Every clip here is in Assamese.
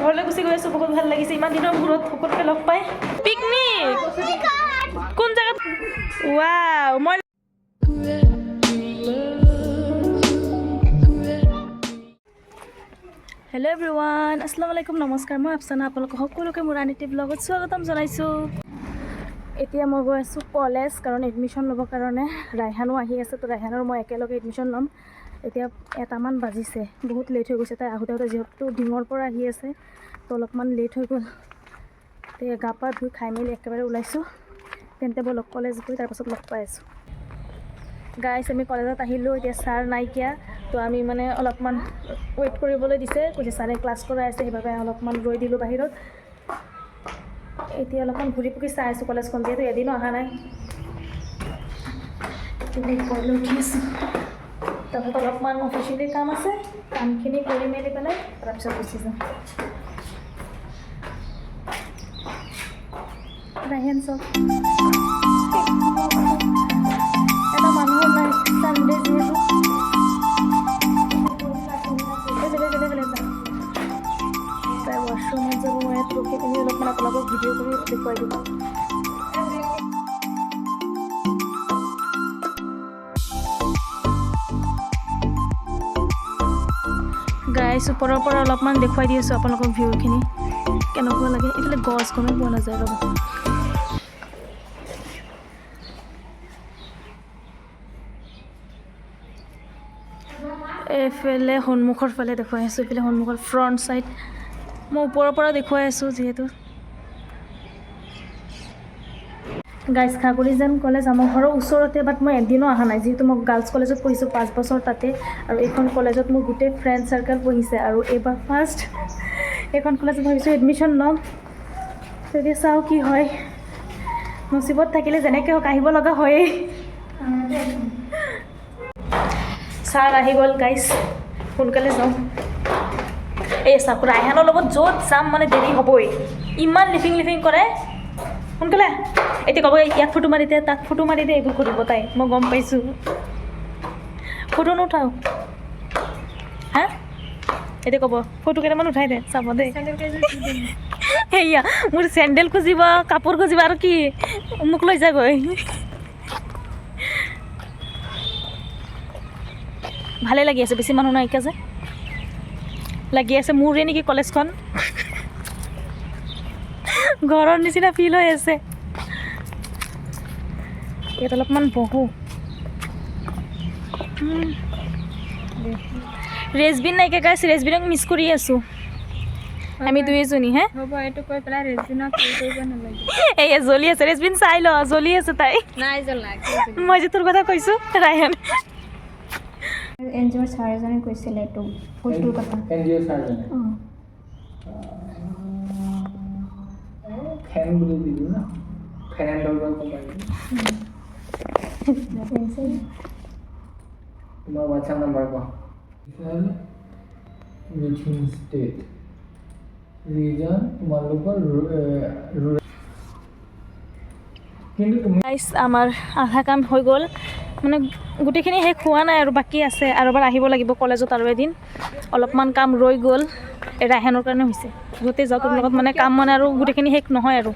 ঘৰলৈ গুচি গৈ আছোঁ বহুত ভাল লাগিছে ইমান দিনৰ মূৰত সকলোকে লগ পাই পিকনিক কোন জেগাত ৱাও মই হেল্ল' এভৰিৱান আসসালামু আলাইকুম নমস্কাৰ মই আফচানা আপোনালোকক সকলোকে মোৰ আনিটি ব্লগত স্বাগতম জনাইছোঁ এতিয়া মই গৈ আছোঁ কলেজ কাৰণ এডমিশ্যন ল'বৰ কাৰণে ৰাইহানো আহি আছে তো ৰাইহানৰ মই একেলগে এডমিশ্যন ল'ম এতিয়া 1মান বাজিছে বহুত লেট হৈ গৈছে তাই আহোঁতে যিহেতু ডিঙৰ পৰা আহি আছে তো অলপমান লেট হৈ গ'ল এতিয়া গা পা ধুই খাই মেলি একেবাৰে ওলাইছোঁ তেন্তে ব'লক কলেজ গৈ তাৰপাছত লগ পাই আছোঁ গাইছ আমি কলেজত আহিলোঁ এতিয়া ছাৰ নাইকিয়া তো আমি মানে অলপমান ৱেইট কৰিবলৈ দিছে কৈছে ছাৰে ক্লাছ কৰাই আছে সেইবাবে অলপমান ৰৈ দিলোঁ বাহিৰত এতিয়া অলপমান ঘূৰি পকি চাই আছোঁ কলেজখন যিহেতু এদিনো অহা নাই উঠি আছোঁ তাৰপিছত অলপমান অফিচিয়েলি কাম আছে কামখিনি কৰি মেলি পেলাই তাৰপিছত গুচি যাম ৰাইহান চব এটা মানুহো নাই চানডে যিহেতু তাই ৱাশ্বৰুমত যাব মই ইয়াত ৰখি পিনি অলপমান আপোনালোকক ভিডিঅ' কৰি দেখুৱাই দিব গাইছ ওপৰৰ পৰা অলপমান দেখুৱাই দি আছোঁ আপোনালোকৰ ভিউখিনি কেনেকুৱা লাগে এইফালে গছ গমেই পোৱা নাযায় ৰ'ব এইফালে সন্মুখৰ ফালে দেখুৱাই আছোঁ এইফালে সন্মুখৰ ফ্ৰণ্ট ছাইড মই ওপৰৰ পৰা দেখুৱাই আছোঁ যিহেতু গাইজ খাগুৰিজান কলেজ আমাৰ ঘৰৰ ওচৰতে বাট মই এদিনো অহা নাই যিহেতু মই গাৰ্লছ কলেজত পঢ়িছোঁ 5 বছৰ তাতে আৰু এইখন কলেজত মোৰ গোটেই ফ্ৰেণ্ড চাৰ্কেল পঢ়িছে আৰু এইবাৰ ফাৰ্ষ্ট এইখন কলেজত ভাবিছোঁ এডমিশ্যন ল'ম তেতিয়া চাওঁ কি হয় নচিবত থাকিলে যেনেকৈ হওক আহিব লগা হয়েই ছাৰ আহি গ'ল গাইজ সোনকালে যাওঁ এই চাওক ৰাইহানৰ লগত য'ত যাম মানে দেৰি হ'বই ইমান লিফিং কৰে সোনকালে এতিয়া ক'ব ইয়াত ফটো মাৰি দে তাত ফটো মাৰি দে এইবোৰ কৰিব তাই মই গম পাইছোঁ ফটো নুঠাওঁ হা এতিয়া ক'ব ফটো কেইটামান উঠাই দে চাব দেই সেয়া মোৰ চেণ্ডেল খুজিব কাপোৰ খুজিব আৰু কি মোক লৈ যাগৈ ভালে লাগি আছে বেছি মানুহ নাইকিয়া যে লাগি আছে মোৰে নেকি কলেজখন ঘৰৰ নিচিনা ফিল হৈ আছে ইয়াত অলপমান বহো ৰেজবিন নাইকিয়া গাইছ ৰেজবিনক মিছ কৰি আছোঁ আমি দুইজনী হে হ'ব এইটো কৈ পেলাই ৰেজবিনক কল কৰিব নালাগে এয়া জ্বলি আছে ৰেজবিন চাই ল জ্বলি আছে তাই নাই জ্বলা মই যে তোৰ কথা কৈছোঁ ৰাইহান এনজিঅ'ৰ ছাৰ এজনে কৈছিলে এইটো ফটোৰ কথা এনজিঅ'ৰ ছাৰজনে ফেন বুলি দিলোঁ না ফেন এণ্ড ডলবাৰ কোম্পানী তোমাৰ হোৱাটছআপ নাম্বাৰ কোৱা ৰিচিং ষ্টেট ৰিজন তোমালোকৰ কিন্তু তুমি গাইছ আমাৰ আধা কাম হৈ গ'ল মানে গোটেইখিনি শেষ হোৱা নাই আৰু বাকী আছে আৰু এবাৰ আহিব লাগিব কলেজত আৰু এদিন অলপমান কাম ৰৈ গ'ল ৰাইহানৰ কাৰণে হৈছে য'তে যাওঁ তোৰ লগত মানে কাম মানে আৰু গোটেইখিনি শেষ নহয় আৰু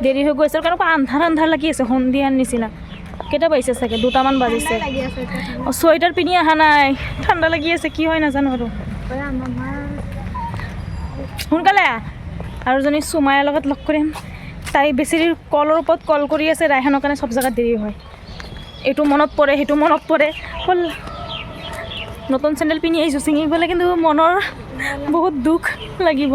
দেৰি হৈ গৈছে আৰু কাৰণ আন্ধাৰ লাগি আছে সন্ধিয়াৰ নিচিনা কেইটা বাজিছে চাগে 2টামান বাজিছে চুৱেটাৰ পিন্ধি অহা নাই ঠাণ্ডা লাগি আছে কি হয় নাজানো আৰু সোনকালে আৰু এজনী চুমায়াৰ লগত লগ কৰিম তাই বেছি কলৰ ওপৰত কল কৰি আছে ৰাইহানৰ কাৰণে চব জেগাত দেৰি হয় এইটো মনত পৰে সেইটো মনত পৰে হ'ল নতুন চেণ্ডেল পিন্ধি আহিছোঁ ছিঙিবলৈ কিন্তু মনৰ বহুত দুখ লাগিব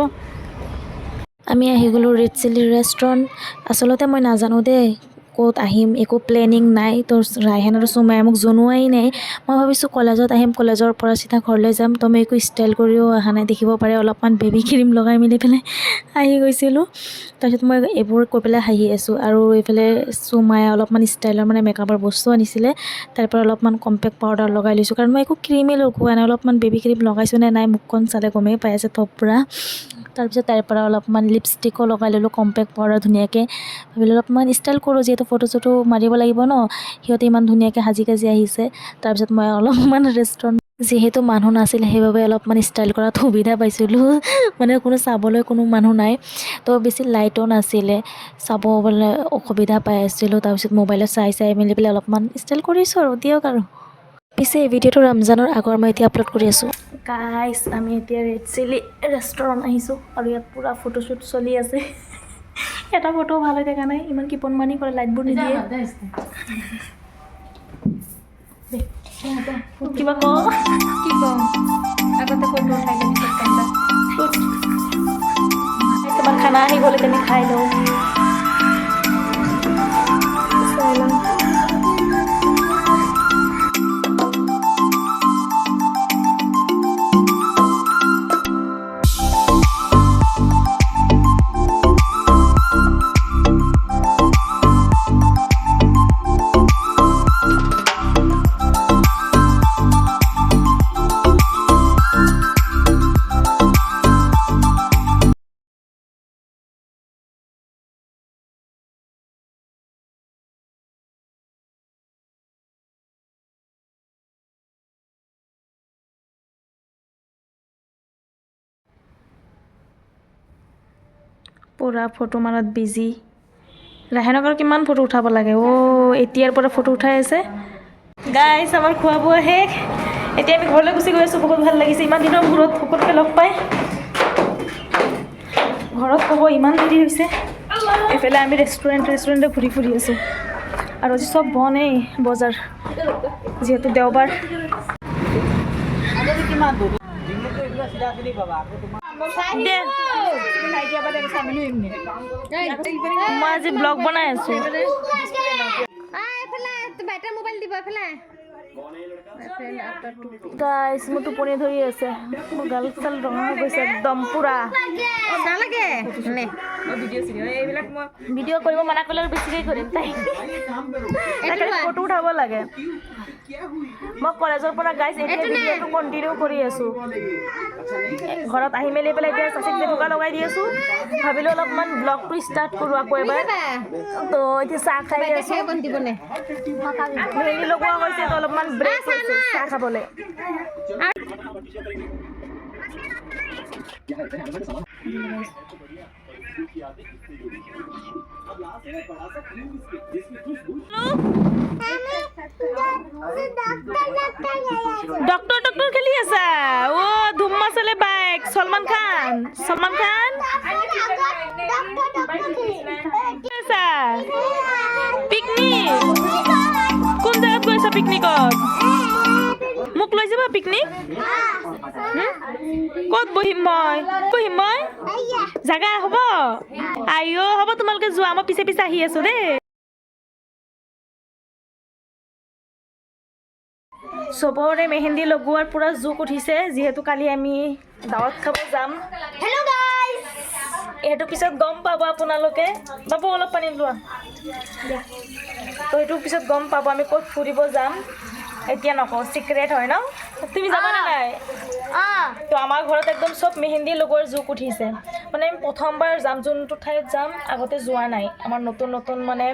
আমি আহি গ'লোঁ ৰেড চিলি ৰেষ্টুৰেণ্ট আচলতে মই নাজানো দেই ক'ত আহিম একো প্লেনিং নাই তো ৰাইহান আৰু চুমায়ে মোক জনোৱাই নাই মই ভাবিছোঁ কলেজত আহিম কলেজৰ পৰা চিধা ঘৰলৈ যাম তো মই একো ষ্টাইল কৰিও অহা নাই দেখিব পাৰে অলপমান বেবী ক্ৰীম লগাই মেলি পেলাই আহি গৈছিলোঁ তাৰপিছত মই এইবোৰ কৈ পেলাই হাঁহি আছোঁ আৰু এইফালে চুমায়ে অলপমান ষ্টাইলৰ মানে মেকআপৰ বস্তু আনিছিলে তাৰ পৰা অলপমান কম্পেক্ট পাউডাৰ লগাই লৈছোঁ কাৰণ মই একো ক্ৰীমেই লগোৱা নাই অলপমান বেবী ক্ৰীম লগাইছোঁ নে নাই মুখখন চালে গমেই পাই আছে থপৰা তাৰপিছত তাৰ পৰা অলপমান লিপষ্টিকো লগাই ল'লোঁ কম্পেক্ট পাউডাৰ ধুনীয়াকৈ ভাবিলোঁ অলপমান ষ্টাইল কৰোঁ যিহেতু ফটো চটো মাৰিব লাগিব ন সিহঁতে ইমান ধুনীয়াকৈ সাজি কাজি আহিছে তাৰপিছত মই অলপমান ৰেষ্টুৰেণ্ট যিহেতু মানুহ নাছিল সেইবাবে অলপমান ষ্টাইল কৰাত সুবিধা পাইছিলোঁ মানে কোনো চাবলৈ কোনো মানুহ নাই তো বেছি লাইটো নাছিলে চাবলৈ অসুবিধা পাই আছিলোঁ তাৰপিছত মোবাইলত চাই মেলি পেলাই অলপমান ষ্টাইল কৰিছোঁ আৰু দিয়ক আৰু পিছে এই ভিডিঅ'টো ৰমজানৰ আগৰ মই এতিয়া আপলোড কৰি আছোঁ গাইছ আমি এতিয়া ৰেড চিলি ৰেষ্টুৰেণ্ট আহিছোঁ আৰু ইয়াত পূৰা ফটোশ্বুট চলি আছে এটা ফটো ভাল হৈ থকা নাই ইমান কিপনমানি কৰে লাইটবোৰ নিদিয়ে কিবা ক কি কম আগতে ফটো উঠাই দিম তোমাৰ খানা আহি গ'লে তুমি খাই লওঁ পূৰা ফটো মাৰত বিজি ৰাহেনক আৰু কিমান ফটো উঠাব লাগে এতিয়াৰ পৰা ফটো উঠাই আছে গাইছ আমাৰ খোৱা বোৱা শেষ এতিয়া আমি ঘৰলৈ গুচি গৈ আছোঁ বহুত ভাল লাগিছে ইমান দিনৰ মূৰত সকলোকে লগ পাই ঘৰত ক'ব ইমান দেৰি হৈছে এইফালে আমি ৰেষ্টুৰেণ্টে ঘূৰি ফুৰি আছোঁ আৰু আজি চব বনেই বজাৰ যিহেতু দেওবাৰ মই আজি ব্লগ বনাই আছোঁ গাইছ মোৰ টোপনি ধৰি আছে মোৰ গাল চাল ৰঙা হৈ গৈছে একদম পূৰা ভিডিঅ' কৰিব মানা কৰিলে আৰু বেছিকৈ কৰিম তাই ফটো উঠাব লাগে মই কলেজৰ পৰা গাইছ এতিয়া ভিডিঅ'টো কণ্টিনিউ কৰি আছোঁ ঘৰত আহি মেলি পেলাই এতিয়া চাচিক জেতুকা লগাই দি আছোঁ ভাবিলোঁ অলপমান ব্লগটো ষ্টাৰ্ট কৰোঁ আকৌ এবাৰ তো এতিয়া চাহ খাই আছোঁ মেহেন্দি লগোৱা হৈছে তো অলপমান ব্ৰেক কৰিছোঁ চাহ খাবলৈ ডক্টৰ খেলি আছা ধুম মাছলে বাইক সলমান খান পিকনিক কোন জেগাত গৈছা পিকনিকত মোক লৈ যাবা পিকনিক ক'ত বহিম মই জাগা হ'ব হ'ব তোমালোকে যোৱা মই পিছে পিছে আহি আছো দেই চবৰে মেহেন্দি লগোৱাৰ পুৰা জোক উঠিছে যিহেতু কালি আমি দাৱত খাব যাম হেল্ল' গাইজ এইটো পিছত গম পাব আপোনালোকে বাবু অলপ পানী লোৱা তো এইটো পিছত গম পাব আমি ক'ত ফুৰিব যাম এতিয়া নকওঁ চিক্ৰেট হয় ন তুমি যাবা নে নাই তো আমাৰ ঘৰত একদম চব মেহেন্দি লগোৱাৰ জোক উঠিছে মানে আমি প্ৰথমবাৰ যাম যোনটো ঠাইত যাম আগতে যোৱা নাই আমাৰ নতুন মানে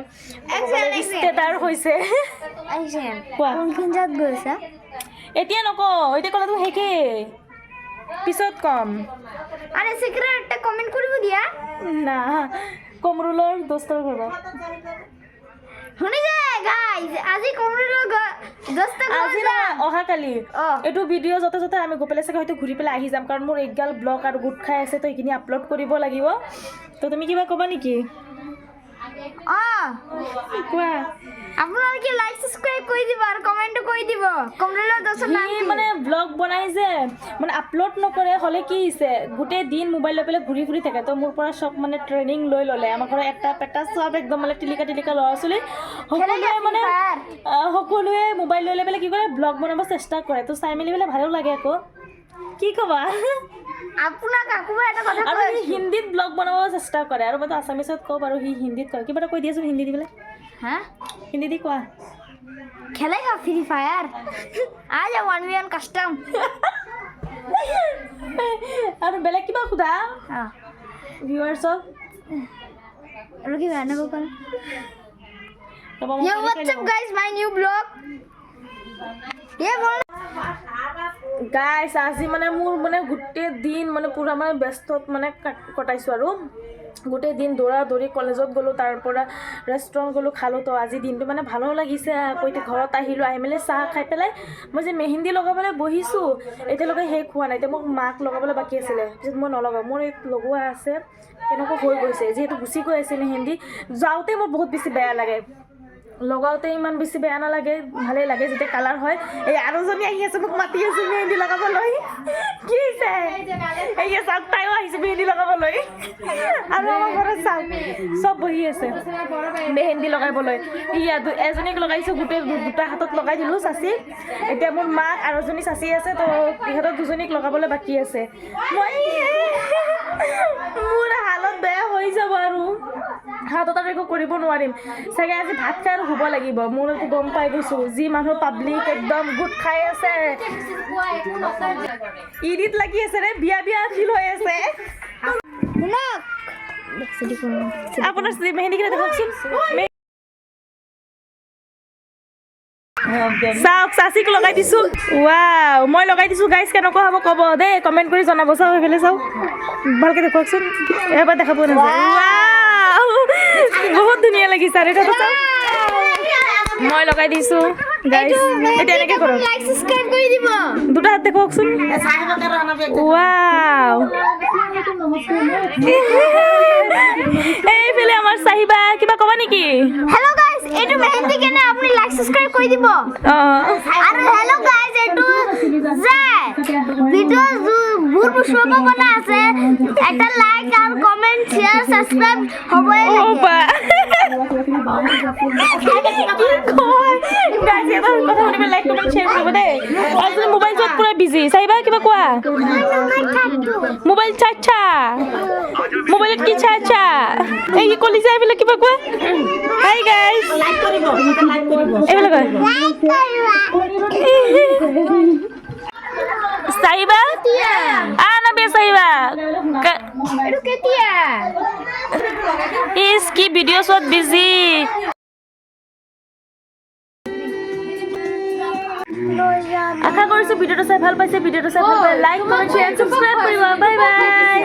ৰিষ্টেদাৰ হৈছে এতিয়া নকওঁ এতিয়া ক'লেতো শেষেই পিছত কম আৰে সিক্ৰেট একটা কমেন্ট কৰব দিয়া না কমৰুলৰ দোস্তৰ ঘৰত শুনি যায় গাইজ আজি কমৰুলৰ দোস্তৰ আজি না অহাকালি এইটো ভিডিঅ' য'তে য'তে আমি গৈ পেলাই চাগে হয়তো ঘূৰি পেলাই আহি যাম কাৰণ মোৰ একগাল ব্লগ আৰু গোট খাই আছে তো এইখিনি আপলোড কৰিব লাগিব তো তুমি কিবা ক'বা নেকি কোৱা আপোনালোকে লাইক সাবস্ক্ৰাইব কৰি দিব আৰু কমেন্ট কৰি দিব কমৰুলৰ দোস্তৰ নাম মানে ব্লগ বনাই যে মানে আপলোড নকৰে হ'লে কি হৈছে গোটেই দিন মোবাইল লৈ পেলাই ঘূৰি ফুৰি থাকে তো মোৰ পৰা চব মানে ট্ৰেইনিং লৈ ল'লে আমাৰ ঘৰত একটা পেটা চব একদম মানে টিলিকা ল'ৰা ছোৱালী সকলোৱে মোবাইল লৈ পেলাই কি কৰে ব্লগ বনাব চেষ্টা কৰে তো চাই মেলি পেলাই ভালো লাগে আকৌ কি ক'বা আপোনাক আকৌ এটা কথা আৰু হিন্দীত ব্লগ বনাব চেষ্টা কৰে আৰু মইতো আছামিছত কওঁ বাৰু সি হিন্দীত কয় কিবা এটা কৈ দিয়াচোন হিন্দী দি পেলাই হিন্দী দি কোৱা খেলেগা ফ্ৰি ফায়াৰ আজ 1v1 কাস্টম আৰু বেলেগ কিবা সোধা ভিউৱাৰ্ছক আৰু কি জানিব পাৰো Yo, what's up guys, my new vlog. Yeah, গাইছ আজি মানে মোৰ মানে গোটেই দিন মানে পূৰা মানে ব্যস্তত মানে কটাইছোঁ আৰু গোটেই দিন দৌৰা দৌৰি কলেজত গ'লোঁ, তাৰ পৰা ৰেষ্টুৰেণ্ট গ'লোঁ, খালোঁ। তো আজি দিনটো মানে ভালো লাগিছে। আকৌ এতিয়া ঘৰত আহিলোঁ, আহি মেলি চাহ খাই পেলাই মই যে মেহেন্দি লগাবলৈ বহিছোঁ, এতিয়ালৈকে শেষ হোৱা নাই। এতিয়া মোক মাক লগাবলৈ বাকী আছিলে, পিছত মই নলগাওঁ। মোৰ এই লগোৱা আছে, কেনেকুৱা হৈ গৈছে, যিহেতু গুচি গৈ আছে মেহেন্দি। যাওঁতে মোৰ বহুত বেছি বেয়া লাগে, লগাওঁতে ইমান বেছি বেয়া নালাগে, ভালেই লাগে যেতিয়া কালাৰ হয়। এই আৰুজনী আহি আছে, মোক মাতি আছে মেহেন্দি লগাবলৈ। কি হৈছে এই চাওক, তাইও আহিছে মেহেন্দি লগাবলৈ। আৰু আমাৰ ঘৰত চাওক চব বহি আছে মেহেন্দি লগাবলৈ। এজনীক লগাইছোঁ, গোটেই দুটা হাতত লগাই দিলোঁ চাচি। এতিয়া মোৰ মাক আৰু এজনী চাচি আছে, তো ইহঁতৰ দুজনীক লগাবলৈ বাকী আছে। মই মোৰ হালত বেয়া হৈ যাব আৰু হাতত আৰু একো কৰিব নোৱাৰিম চাগে। আজি ভাত খাই আৰু শুব লাগিব। মোৰ এইটো গম পাই গৈছোঁ, যি মানুহ পাব্লিক একদম গোট খাই আছে, ইডিত লাগি আছে ৰে, বিয়া বিয়া ফিল হৈ আছে। আপোনাৰ মেহেন্দিকেইটা দেখকচোন। চাওক চাচিক লগাই দিছোঁ। ৱাও, মই লগাই দিছোঁ গাইজ, কেনেকুৱা হ'ব ক'ব দেই, কমেণ্ট কৰি জনাব। চাওক সেইফালে চাওক, ভালকৈ দেখুৱাওকচোন, এবাৰ দেখাব নাযায়। ৱাও, বহুত ধুনীয়া লাগিছে। আৰু এটা চাওক, মই লগাই দিছোঁ গাইজ। এতিয়া এনেকৈ কৰক, লাইক সাবস্ক্ৰাইব কৰি দিব। দুটা হাত দেখুৱাওকচোন। ৱাও, এইফালে আমাৰ চাহিবা, কিবা ক'বা নেকি? হেল্ল' গাইস, এইটো মেহেন্দি কেনে আপুনি লাইক সাবস্ক্রাইব কৰি দিব। অঁ, আৰু হেল্ল' গাইস, এইটো যে ভিডিও বহুত পুষ্প বনাই আছে, এটা লাইক আৰু কমেন্ট শেয়াৰ সাবস্ক্রাইব হ'বই অ' লাগে। বা গাইজ, এটা কথা শুনিব, লাইক কমেণ্ট শ্বেয়াৰ কৰিব দেই। আজি মোবাইল চোৱাত পুৰা বিজি। চাহিবা কিবা কোৱা। মোবাইল চাচ্ছা, মোবাইলত কি চাচ্ছা, এই কলিজা এইবিলাক কিবা কোৱা। হাই গাইজ, এইবিলাক কয়। চাহিবা না বে চাহিবা এইটো কেতিয়া? ইস কি ভিডিঅ' চোৱাত বিজি। আশা কৰিছোঁ ভিডিঅ'টো চাই ভাল পাইছে। ভিডিঅ'টো চাই ভাল পালে লাইক কমেণ্ট শ্বেয়াৰ ছাবস্ক্ৰাইব কৰিব। Bye bye.